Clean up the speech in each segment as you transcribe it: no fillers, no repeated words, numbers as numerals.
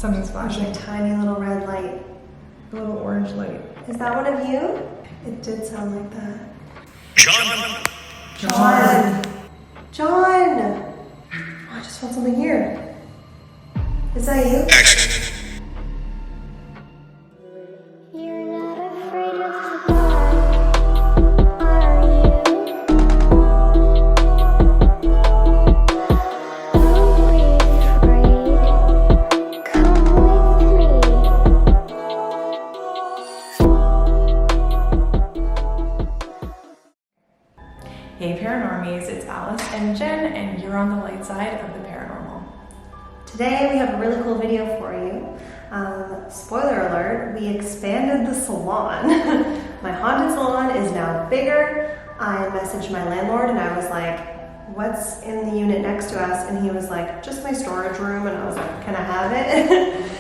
Something's There's flashing. a tiny little red light. A little orange light. Is that one of you? It did sound like that. John! John! John! Oh, I just felt something here. Is that you? Action. You're not afraid of the dark, are you? Don't be afraid. Come with me. Hey Paranormies, it's Alice and Jen, and you're on the light side of the paranormal. Today we have a really cool video for you. Spoiler alert, we expanded the salon. My haunted salon is now bigger. I messaged my landlord and I was like, what's in the unit next to us? And he was like, just my storage room. And I was like, can I have it?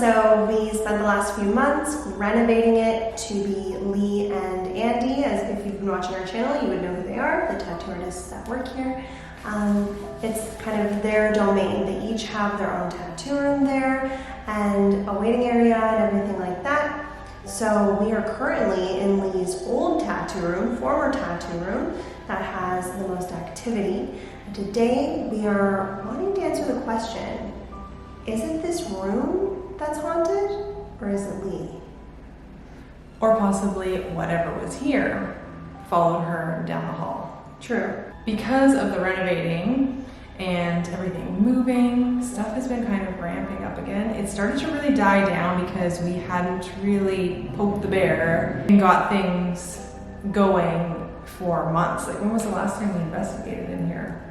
So we spent the last few months renovating it to be Lee and Andy. As if you've been watching our channel, you would know who they are, the tattoo artists that work here. It's kind of their domain. They each have their own tattoo room there and a waiting area and everything like that. So we are currently in Lee's old tattoo room, former tattoo room, that has the most activity. And today we are wanting to answer the question, is it this room that's haunted or is it Lee? Or possibly whatever was here followed her down the hall. True. Because of the renovating and everything moving, stuff has been kind of ramping up again. It started to really die down because we hadn't really poked the bear and got things going for months. Like, when was the last time we investigated in here?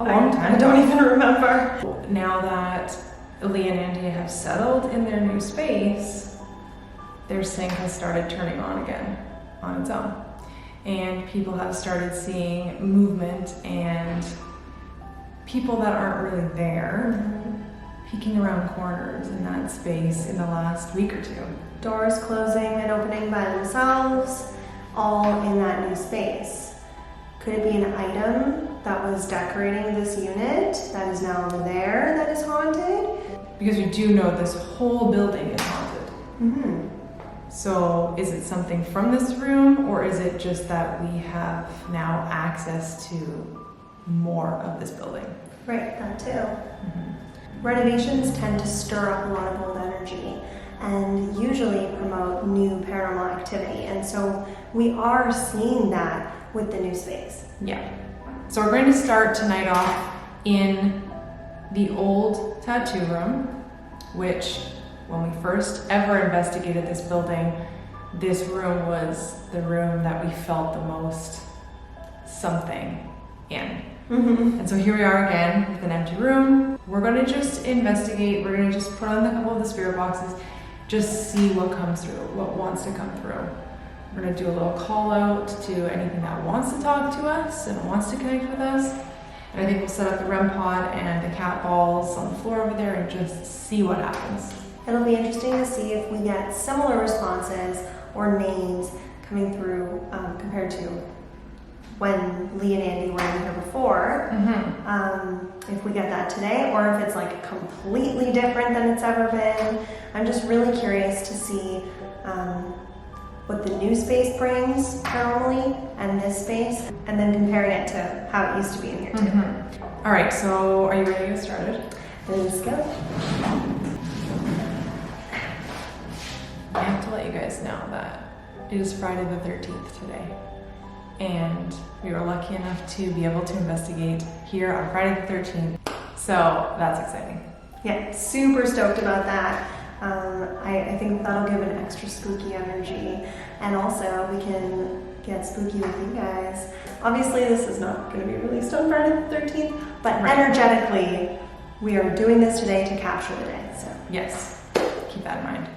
A long time I don't even remember. Now that Lee and Andy have settled in their new space, their sink has started turning on again on its own. And people have started seeing movement and people that aren't really there peeking around corners in that space in the last week or two. Doors closing and opening by themselves, all in that new space. Could it be an item that was decorating this unit that is now over there that is haunted? Because we do know this whole building is haunted. Mm-hmm. So is it something from this room, or is it just that we have now access to more of this building? Right, that too. Renovations tend to stir up a lot of old energy and usually promote new paranormal activity. And so we are seeing that with the new space. Yeah. So we're going to start tonight off in the old tattoo room, which when we first ever investigated this building, this room was the room that we felt the most something in. And so here we are again with an empty room. We're going to just investigate. We're going to just put on a couple of the spirit boxes, just see what comes through, what wants to come through. We're going to do a little call out to anything that wants to talk to us and wants to connect with us. And I think we'll set up the REM pod and the cat balls on the floor over there and just see what happens. It'll be interesting to see if we get similar responses or names coming through compared to when Lee and Andy were in here before. If we get that today, or if it's like completely different than it's ever been. I'm just really curious to see what the new space brings paranormally and this space, and then comparing it to how it used to be in here too. All right, so are you ready to get started? Let's go. I have to let you guys know that it is Friday the 13th today, and we were lucky enough to be able to investigate here on Friday the 13th, so that's exciting. Yeah, super stoked about that. I think that'll give an extra spooky energy, and also we can get spooky with you guys. Obviously this is not going to be released on Friday the 13th, but energetically we are doing this today to capture the day. So Yes, keep that in mind.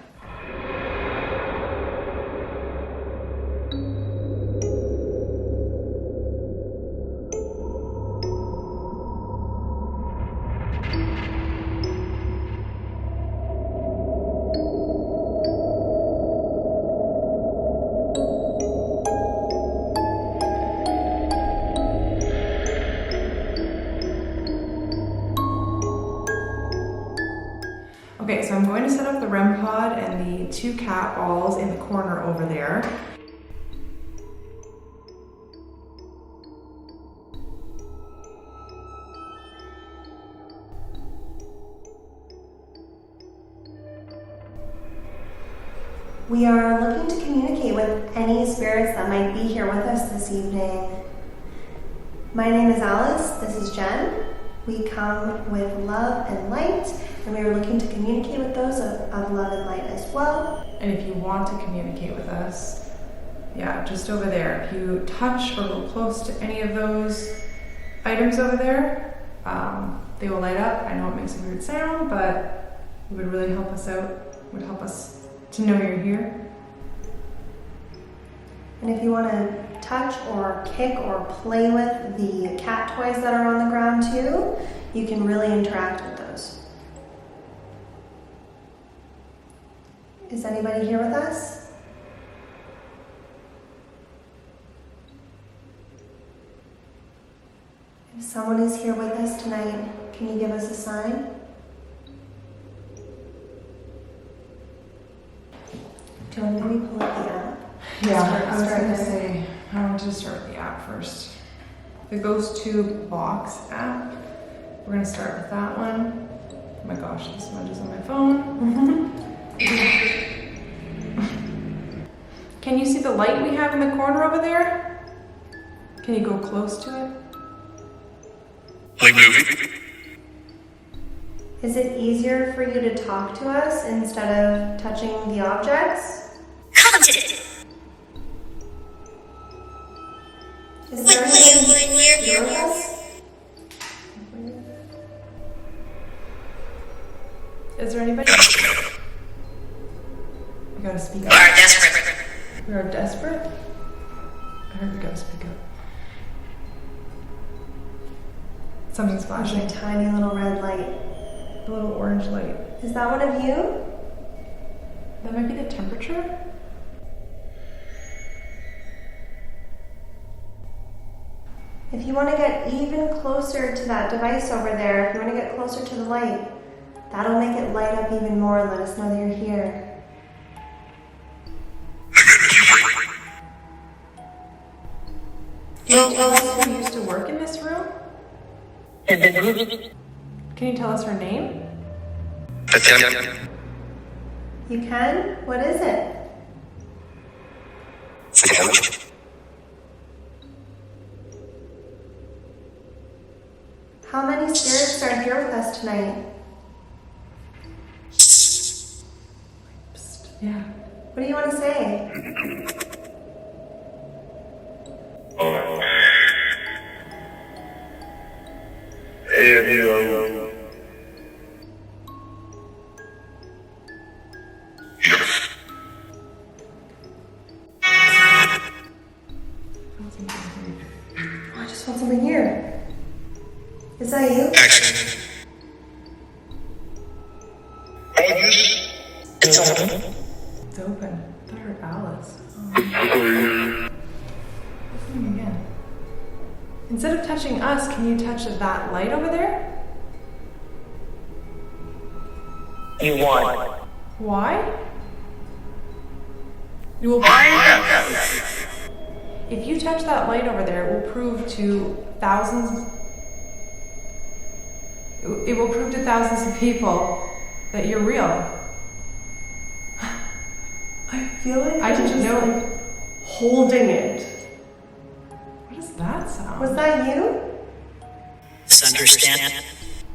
Okay, so I'm going to set up the REM pod and the 2 cat balls in the corner over there. We are looking to communicate with any spirits that might be here with us this evening. My name is Alice, this is Jen. We come with love and light, and we are looking to communicate with those of love and light as well. And if you want to communicate with us, yeah, just over there. If you touch or go close to any of those items over there, they will light up. I know it makes a weird sound, but it would really help us out. It would help us to know you're here. And if you want to touch or kick or play with the cat toys that are on the ground too, you can really interact with those. Is anybody here with us? If someone is here with us tonight, can you give us a sign? Do you want me to pull up the app? Yeah, I was Start going to there. say, I want to start with the app first. The Ghost Tube Box app. We're going to start with that one. Oh my gosh, the smudge is on my phone. Can you see the light we have in the corner over there? Can you go close to it? Like movie? Is it easier for you to talk to us instead of touching the objects? Is there anybody here with us? Is there anybody? We gotta speak up. Are desperate. We are desperate? I heard we gotta speak up. Something's There's a flashing. tiny little red light. A little orange light. Is that one of you? That might be the temperature? If you want to get even closer to that device over there, if you want to get closer to the light, that'll make it light up even more and let us know that you're here. Do you tell us who used to work in this room? Can you tell us her name? You can? What is it? How many spirits are here with us tonight? Psst. Yeah. What do you want to say? Oh, I just want something here. Is that you? Action. It's open. It's open. I thought I heard Alice. Oh. Listen again. Instead of touching us, can you touch that light over there? You won. Why? You will If you touch that light over there, it will prove to thousands of people that you're real. I feel like I didn't know. like holding it. What is that sound? Was that you? Misunderstand?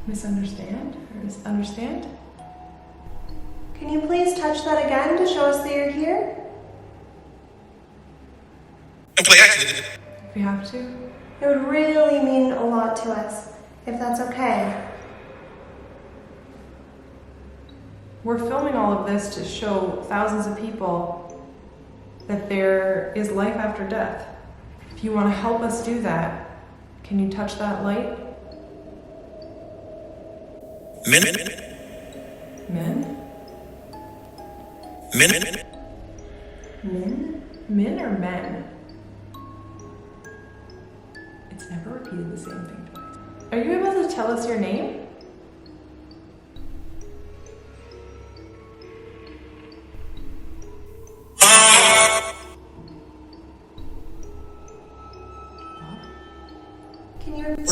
Misunderstand? Or misunderstand? Can you please touch that again to show us that you're here? And play action. If we have to. It would really mean a lot to us, if that's okay. We're filming all of this to show thousands of people that there is life after death. If you want to help us do that, can you touch that light? Min. Men? Min. Min? Min or men? It's never repeated the same thing twice. Are you able to tell us your name?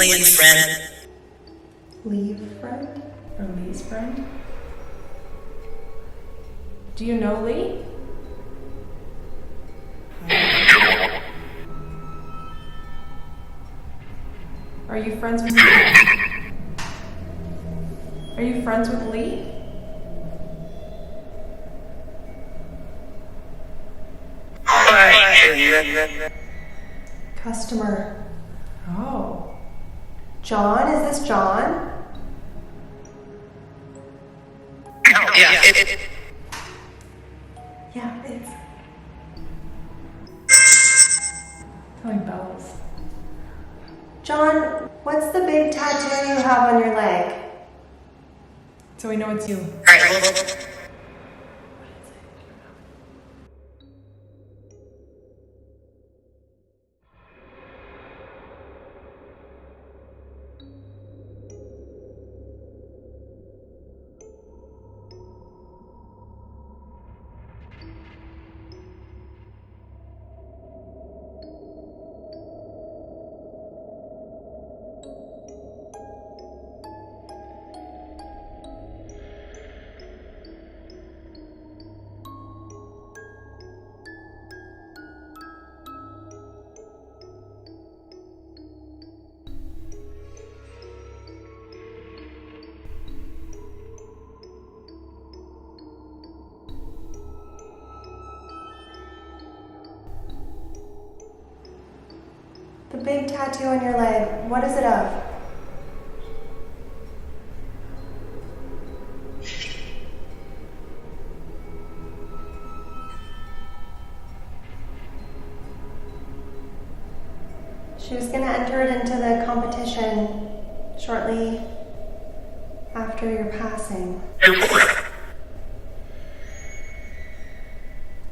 Lee and friend. Leave friend? Or Lee's friend? Do you know Lee? Are you friends with Lee? Are you friends with Lee? Customer. Oh. John, is this John? Yeah, Yeah, it's. Telling bells. John, what's the big tattoo you have on your leg? So we know it's you. Alright, well, The big tattoo on your leg, what is it of? She was going to enter it into the competition shortly after your passing.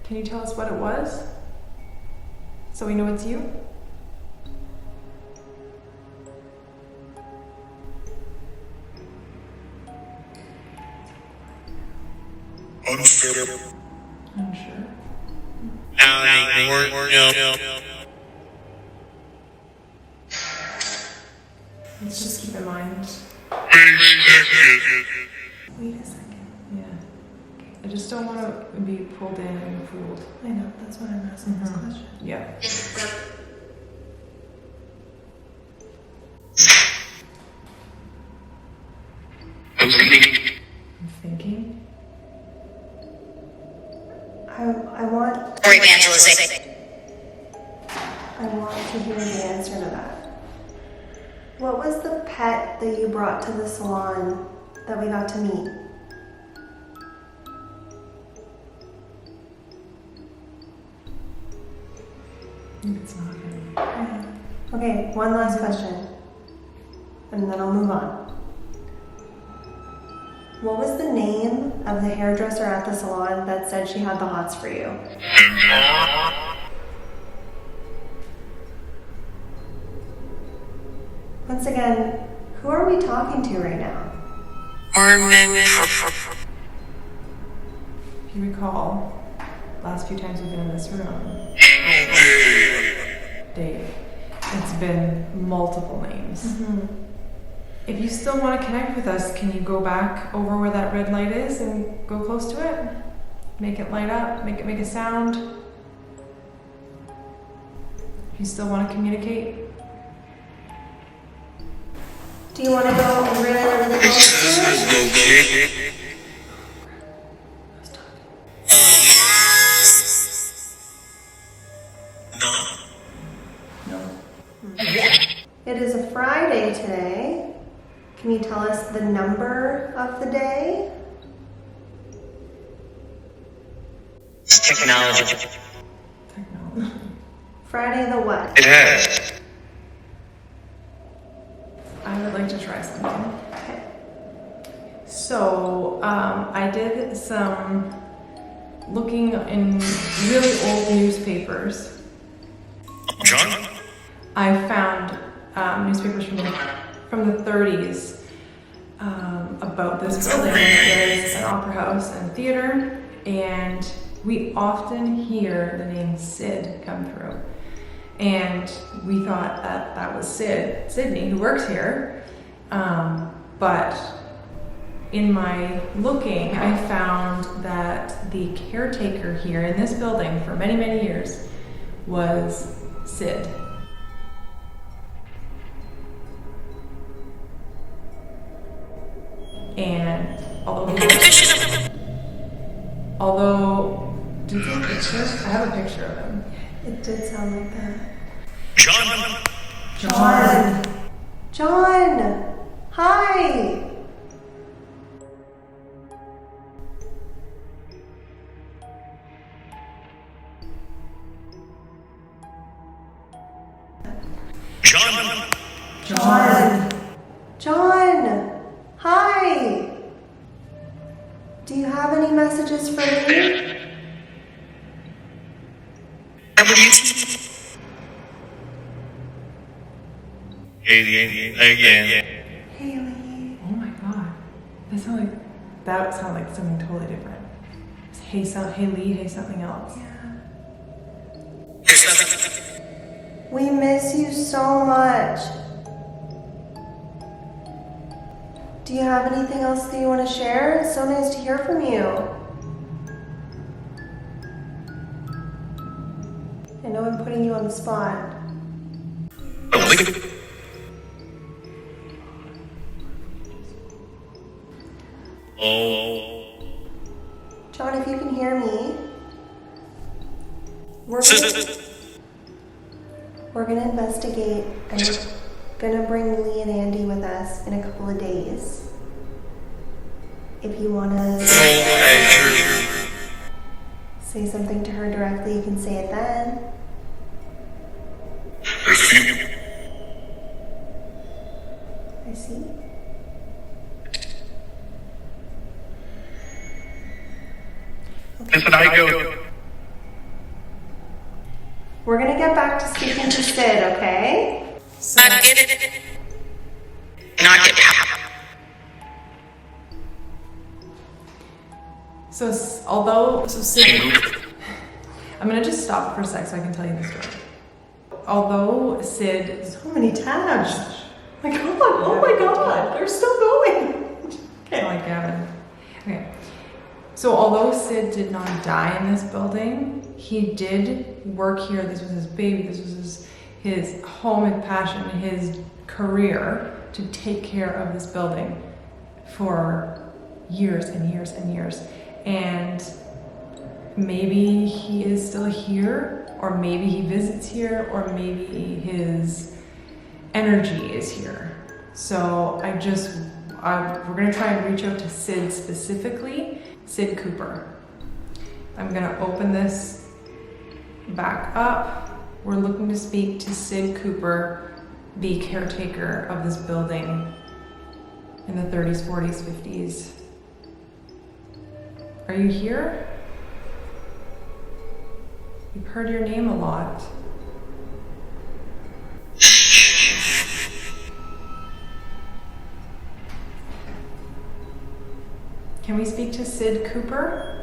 Can you tell us what it was? So we know it's you? Unsure. I'm sure. Let's just keep in mind. Wait a second. Yeah. I just don't want to be pulled in and fooled. I know, that's why I'm asking this Mhm. question. Yeah. I'm thinking. I want or evangelization. I want to hear the answer to that. What was the pet that you brought to the salon that we got to meet? It's not him. Okay, one last question. And then I'll move on. What was the name of the hairdresser at the salon that said she had the hots for you? Once again, who are we talking to right now? If you recall, last few times we've been in this room, Dave, it's been multiple names. If you still want to connect with us, can you go back over where that red light is and go close to it? Make it light up, make it make a sound. If you still want to communicate. Do you want to go really, really close to it? No. It is a Friday today. Can you tell us the number of the day? Technology. Technology. Friday the what? It has. I would like to try something. Okay. So, I did some looking in really old newspapers. John? I found newspapers from the 30s about this building. It is an opera house and theater, and we often hear the name Sid come through. And we thought that that was Sydney, who works here. But in my looking, I found that the caretaker here in this building for many, many years was Sid. And although, do you have a picture? I have a picture of him. It did sound like that. John. John! Hi! John! Hi! Do you have any messages for me? Again. Haley. Oh my god. That sounded like something totally different. Hey Lee, hey something else. Yeah. We miss you so much. Do you have anything else that you want to share? It's so nice to hear from you. I know I'm putting you on the spot. John, if you can hear me, we're gonna investigate, and we're gonna bring Lee and Andy with us in a couple of days. If you wanna say something to her directly, you can say it then. I see. Listen, I go. We're gonna get back to speaking to Sid, okay? So, Not get Sid, I'm gonna just stop for a sec so I can tell you the story. Although Sid, So many tabs. My God, oh my God, they're still going. okay, like Gavin. Okay. So although Sid did not die in this building, he did work here. This was his baby. This was his home and passion, his career to take care of this building for years and years and years. And maybe he is still here, or maybe he visits here, or maybe his energy is here. So we're gonna try and reach out to Sid specifically, Sid Cooper. I'm gonna open this back up. We're looking to speak to Sid Cooper, the caretaker of this building in the 30s, 40s, 50s. Are you here? We've heard your name a lot. Can we speak to Sid Cooper?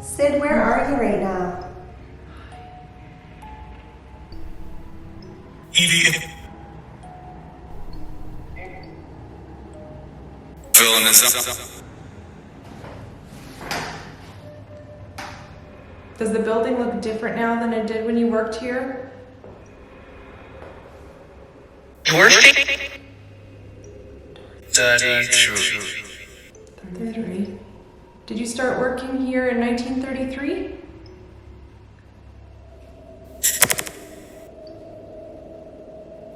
Sid, where are you right now? Filling this up. Does the building look different now than it did when you worked here? Dwarfing? 33. 33. Did you start working here in 1933?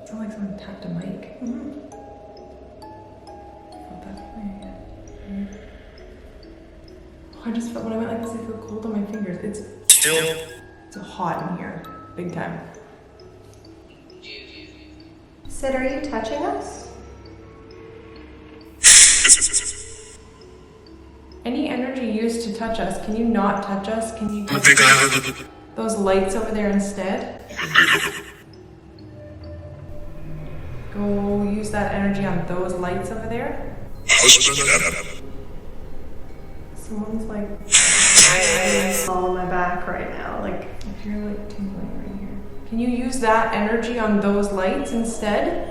Sounds like someone tapped a mic. Felt that way. Oh, I just felt when I went like this, I feel cold on my fingers. It's hot in here, big time. Sid, are you touching us? Any energy used to touch us, can you not touch us? Can you I think I have those lights over there instead? Go use that energy on those lights over there. Someone's like all on my back right now. Like, If you're like tingling right here. Can you use that energy on those lights instead?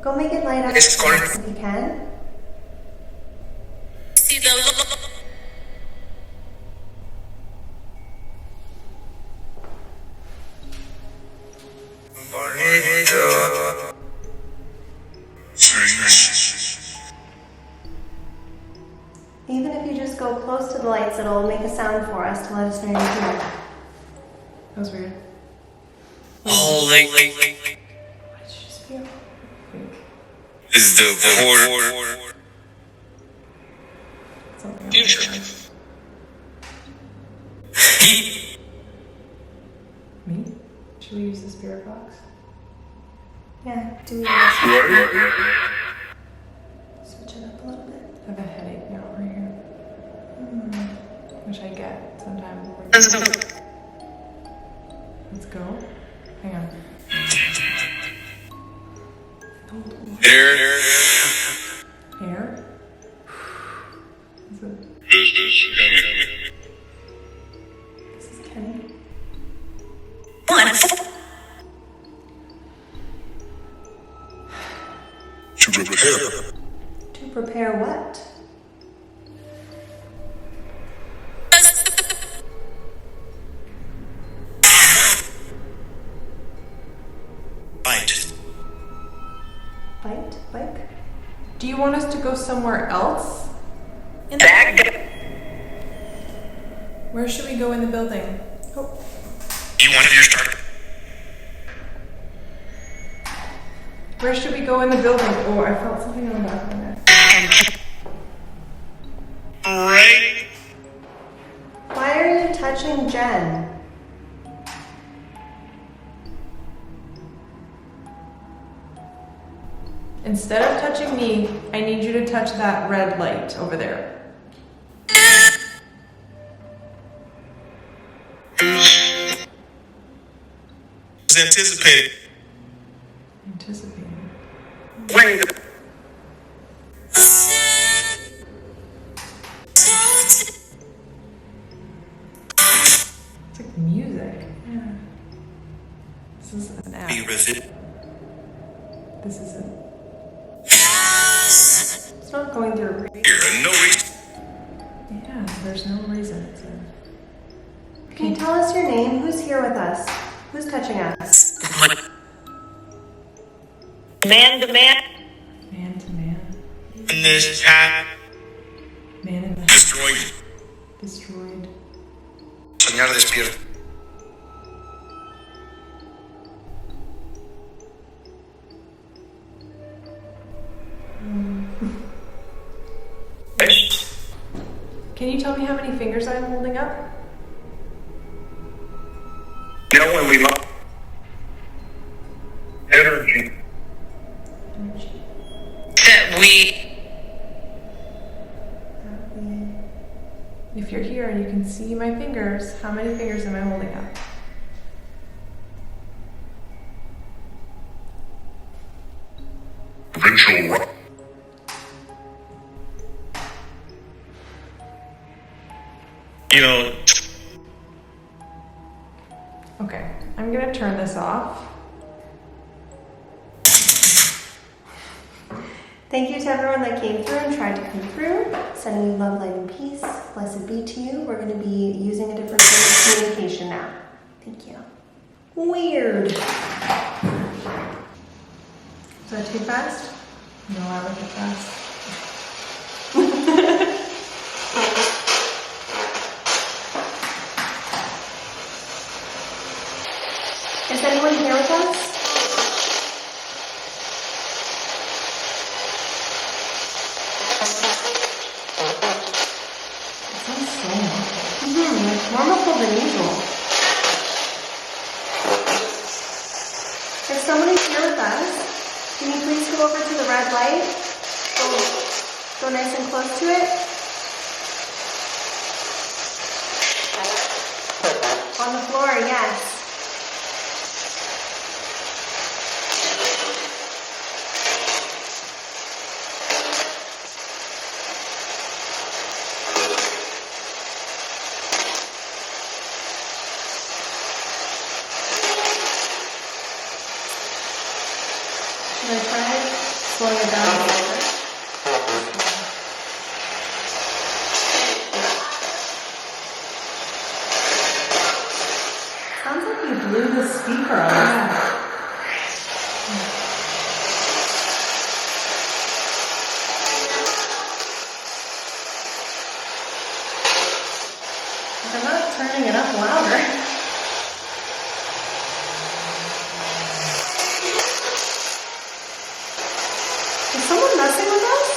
go make it light up It's going- if you can. See the Even if you just go close to the lights, it'll make a sound for us to let us know you're here. That was weird. holy Why did you just feel? Is the portal. Something else. future. Me? Should we use the spirit box? Yeah, do we switch it up a little bit? I have a headache now right here. Which I get sometimes. Let's go. Hang on. Air. Hair? Is it? This is Kenny. To prepare. To prepare what? Fight. Bite? Bike? Do you want us to go somewhere else? Where should we go in the building? Oh, You wanted your start. where should we go in the building? Oh, I felt something on the back of my neck. Right. Why are you touching Jen? Instead of touching me, I need you to touch that red light over there. Was anticipated. Anticipating. It's like music. Yeah. This is an app. Be riveted. This isn't. It's not going through. Here and no reason. Yeah, there's no reason it's in. Can you tell us your name? Who's here with us? Who's touching us? Man to man. Man to man. In this time, Man in the destroy you. destroyed. Soñar despierto. Can you tell me how many fingers I'm holding up? You know when we lost energy. That we If you're here and you can see my fingers, how many fingers am I holding up? Provincial. You know, Okay, I'm gonna turn this off. Thank you to everyone that came through and tried to come through. Sending you love, light, and peace. Blessed be to you. We're going to be using a different form of communication now. Thank you. Weird. Is that too fast? No, I like it fast. Is anyone here with us? It sounds so much. It's more muffled than usual. If somebody's here with us, can you please go over to the red light? Go nice and close to it. On the floor, yes. Sounds like you blew the speaker off. I'm not turning it up louder. Is someone messing with us?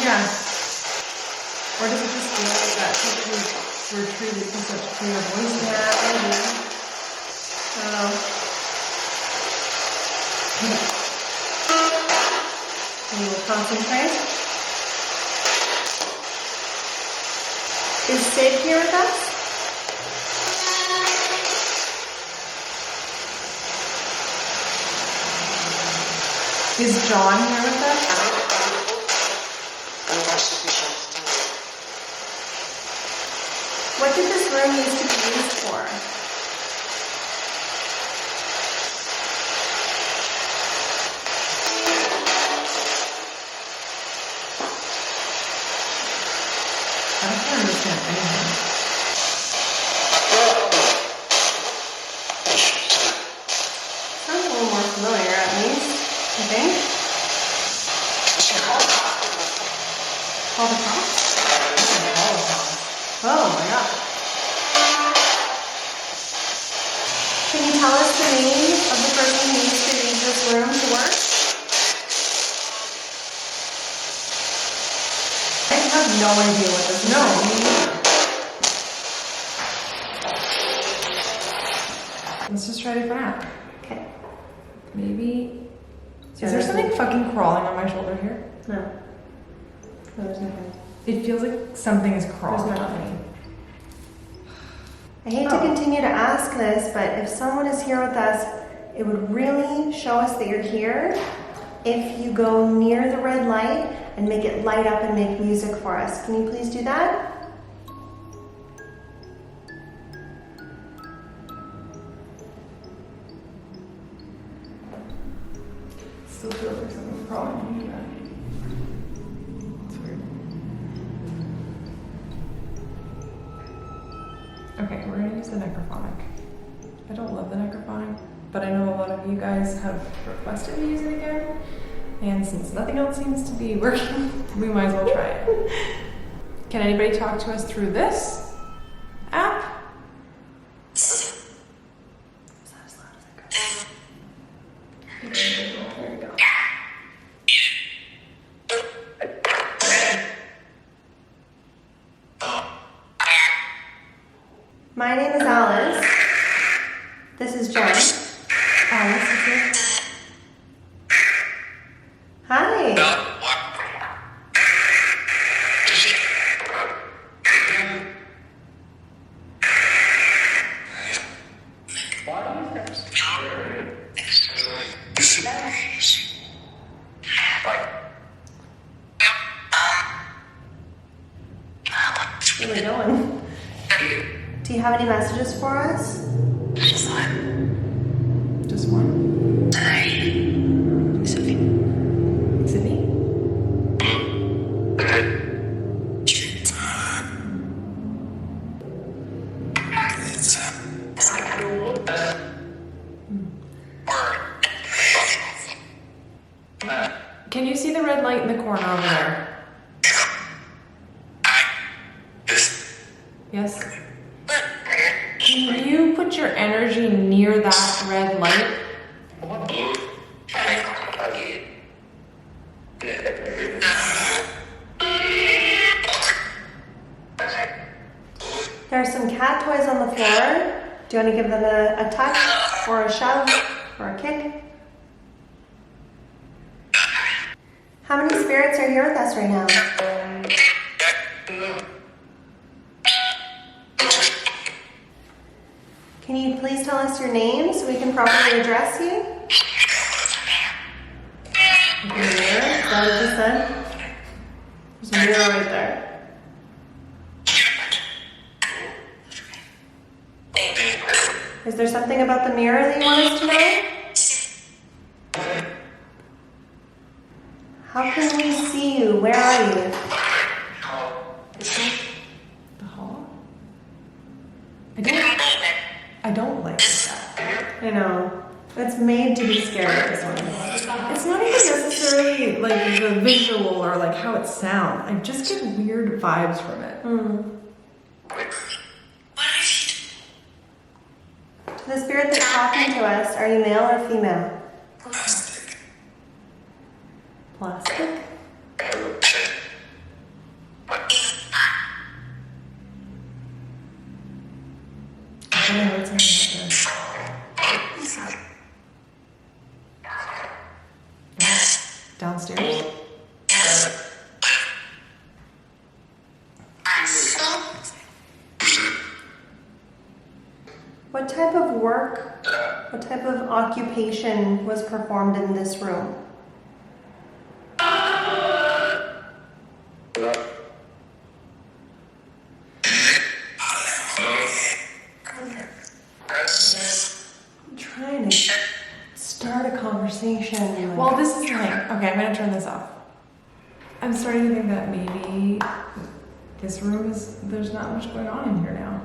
Yeah. Or does it just feel like that people were treated with such clear voices? Yeah, maybe. I don't know. We will concentrate. Is Sid here with us? Is John here with us? What did this room used to be used for? I can't understand anything. Sounds a little more familiar, at least, I think. Call the cops? Oh my god. Can you tell us the name of the person who used to use this room to work? I have no idea what this is. No. Let's just try a different app. Okay. Maybe. Is there something fucking crawling on my shoulder here? No. No, there's nothing. It feels like something is crawling There's on nothing. me. I hate to continue to ask this, but if someone is here with us, it would really show us that you're here if you go near the red light and make it light up and make music for us. Can you please do that? Still feels like something's crawling on me. It's weird. Okay, we're gonna use the Necrophonic. I don't love the Necrophonic, but I know a lot of you guys have requested to use it again. And since nothing else seems to be working, we might as well try it. Can anybody talk to us through this app? Is that as loud as I go? There we go. My name is Alice. This is Jen. Alice is here. Hi. Where are we going? Do you have any messages for us? Just one? Sydney? Can you see the red light in the corner over there? Yes? Can you put your energy near that red light? There are some cat toys on the floor. Do you want to give them a touch or a shove or a kick? How many spirits are here with us right now? Can you please tell us your name so we can properly address you? Is there a mirror? Is that what you said? There's a mirror right there. Is there something about the mirror that you want us to know? How can we see you? Where are you? The hall? I don't like that. I know. It's made to be scary, this one. It's not even necessarily like the visual or like how it sounds. I just get weird vibes from it. To the spirit that's talking to us, are you male or female? Plastic. Plastic? I would say. I don't know what's happening downstairs. What type of work, what type of occupation was performed in this room? I'm trying to start a conversation. Well, this is the thing. Okay, I'm gonna turn this off. I'm starting to think that maybe this room there's not much going on in here now.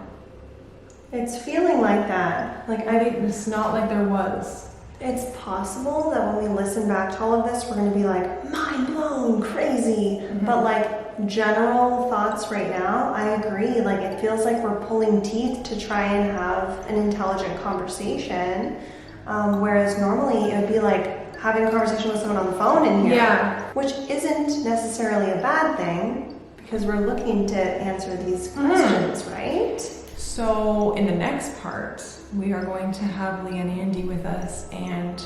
It's feeling like that. Like It's not like there was. it's possible that when we listen back to all of this, we're going to be like, mind blown, crazy. But like general thoughts right now, I agree. Like it feels like we're pulling teeth to try and have an intelligent conversation. Whereas normally it would be like having a conversation with someone on the phone in here. Yeah. Which isn't necessarily a bad thing because we're looking to answer these questions, right? So in the next part, we are going to have Lee and Andy with us and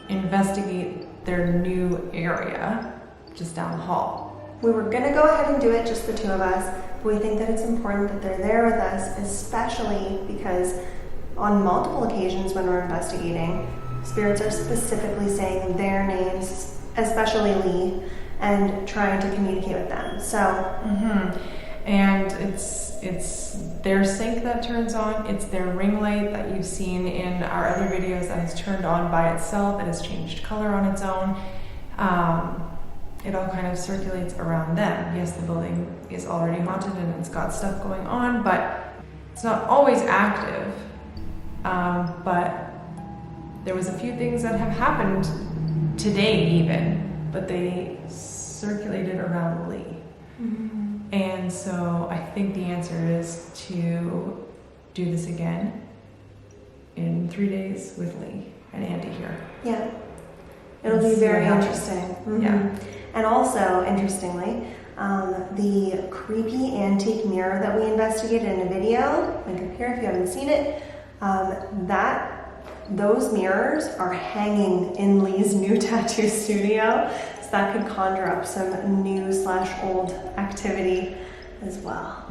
investigate their new area just down the hall. We were going to go ahead and do it, just the two of us, but we think that it's important that they're there with us, especially because on multiple occasions when we're investigating, spirits are specifically saying their names, especially Lee, and trying to communicate with them. So, And it's their sink that turns on, it's their ring light that you've seen in our other videos that has turned on by itself, it has changed color on its own. It all kind of circulates around them. Yes, the building is already haunted and it's got stuff going on, but it's not always active. But there was a few things that have happened today even, but they circulated around Lee. And so I think the answer is to do this again in 3 days with Lee and Andy here. yeah, it'll be Let's see very what happens. interesting. Yeah. And also, interestingly, the creepy antique mirror that we investigated in a video, link up here if you haven't seen it, those mirrors are hanging in Lee's new tattoo studio. So that could conjure up some new/old activity as well.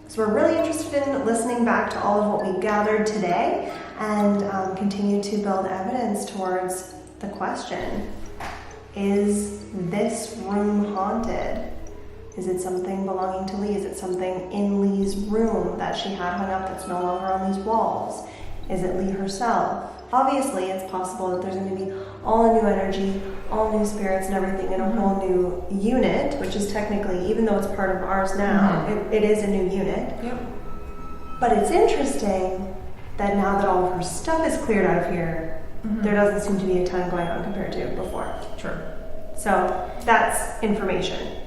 So we're really interested in listening back to all of what we gathered today and continue to build evidence towards the question, is this room haunted? Is it something belonging to Lee? Is it something in Lee's room that she had hung up that's no longer on these walls? Is it Lee herself? Obviously, it's possible that there's going to be all new energy, all new spirits and everything in a whole new unit, which is technically, even though it's part of ours now, it is a new unit. Yep. But it's interesting that now that all of her stuff is cleared out of here, there doesn't seem to be a ton going on compared to before. Sure. So that's information.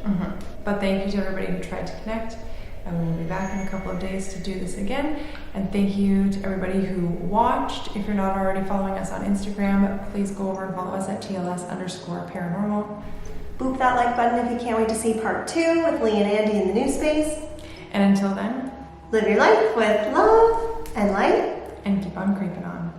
But thank you to everybody who tried to connect. And we will be back in a couple of days to do this again. And thank you to everybody who watched. If you're not already following us on Instagram, please go over and follow us at TLS_paranormal. Boop that like button if you can't wait to see part 2 with Lee and Andy in the new space. And until then, Live your life with love and light. and keep on creeping on.